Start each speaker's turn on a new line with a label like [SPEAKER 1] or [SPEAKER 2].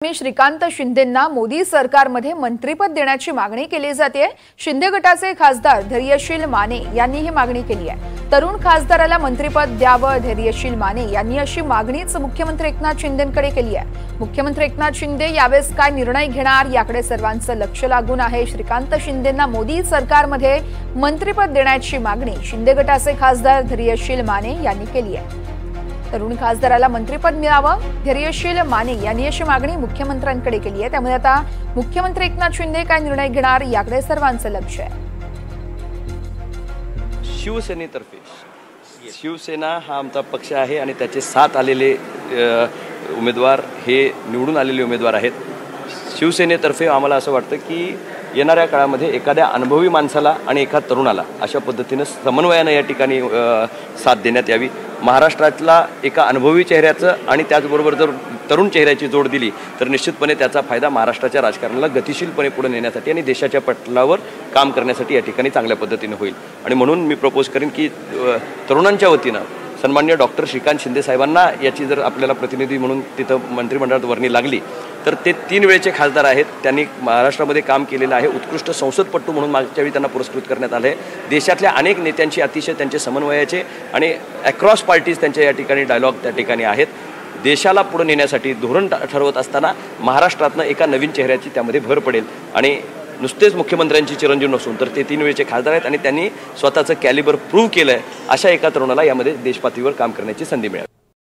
[SPEAKER 1] मी श्रीकांत शिंदेंना मोदी सरकारमध्ये मंत्रिपद देण्याची मागणी केली जाते। शिंदे गटाचे खासदार धैर्यशील माने यांनी ही मागणी केली आहे। तरुण खासदाराला मंत्रिपद द्यावं, धैर्यशील माने यांनी अशी मागणीच मुख्यमंत्री एकनाथ शिंदेंकडे केली आहे। मुख्यमंत्री एकनाथ शिंदे यावेळेस काय निर्णय घेणार याकडे सर्वांचं लक्ष लागून आहे। श्रीकांत शिंदेंना मोदी सरकारमध्ये मंत्रिपद देण्याची मागणी शिंदे गटाचे खासदार धैर्यशील माने यांनी केली आहे। तरुण खासदाराला मंत्रिपद मिळावं, धैर्यशील माने यांनी अशी मागणी मुख्यमंत्र्यांकडे केली आहे। त्यामुळे आता मुख्यमंत्री एकनाथ शिंदे काय निर्णय घेणार याकडे सर्वांचं लक्ष आहे।
[SPEAKER 2] शिवसेनेतर्फे शिवसेना हा आमचा पक्ष आहे आणि त्याचे 7 आलेले उमेदवार हे निवडून आलेले उमेदवार आहेत। शिवसेनेतर्फे आम्हाला असं वाटतं की येणाऱ्या काळामध्ये एखाद्या अनुभवी माणसाला आणि एका तरुणाला अशा पद्धतीने समन्वयाने या ठिकाणी साथ देण्यात यावी। महाराष्ट्रातला एका अनुभवी चेहऱ्याचं आणि त्याचबरोबर जर तरुण चेहऱ्याची जोड दिली तर निश्चितपणे त्याचा फायदा महाराष्ट्राच्या राजकारणाला गतिशीलपणे पुढे नेण्यासाठी आणि देशाच्या पटलावर काम करण्यासाठी या ठिकाणी चांगल्या पद्धतीने होईल। आणि म्हणून मी प्रपोज करेन की तरुणांच्या वतीनं सन्माननीय डॉक्टर श्रीकांत शिंदे साहेबांना याची जर आपल्याला प्रतिनिधी म्हणून तिथं मंत्रिमंडळात वर्णी लागली तर ते 3 वेळेचे खासदार आहेत। त्यांनी महाराष्ट्रामध्ये काम केलेलं आहे। उत्कृष्ट संसदपटू म्हणून मागच्या वेळी त्यांना पुरस्कृत करण्यात आले। देशातल्या अनेक नेत्यांची अतिशय त्यांचे समन्वयाचे आणि अक्रॉस पार्टीज त्यांच्या या ठिकाणी डायलॉग त्या ठिकाणी आहेत। देशाला पुढे नेण्यासाठी धोरण ठरवत असताना महाराष्ट्रातनं एका नवीन चेहऱ्याची त्यामध्ये भर पडेल आणि नुसतेच मुख्यमंत्र्यांची चिरंजीव नसून तर ते 3 वेळेचे खासदार आहेत आणि त्यांनी स्वतःचं कॅलिबर प्रूव्ह केलं आहे। अशा एका तरुणाला यामध्ये देशपातळीवर काम करण्याची संधी मिळाली।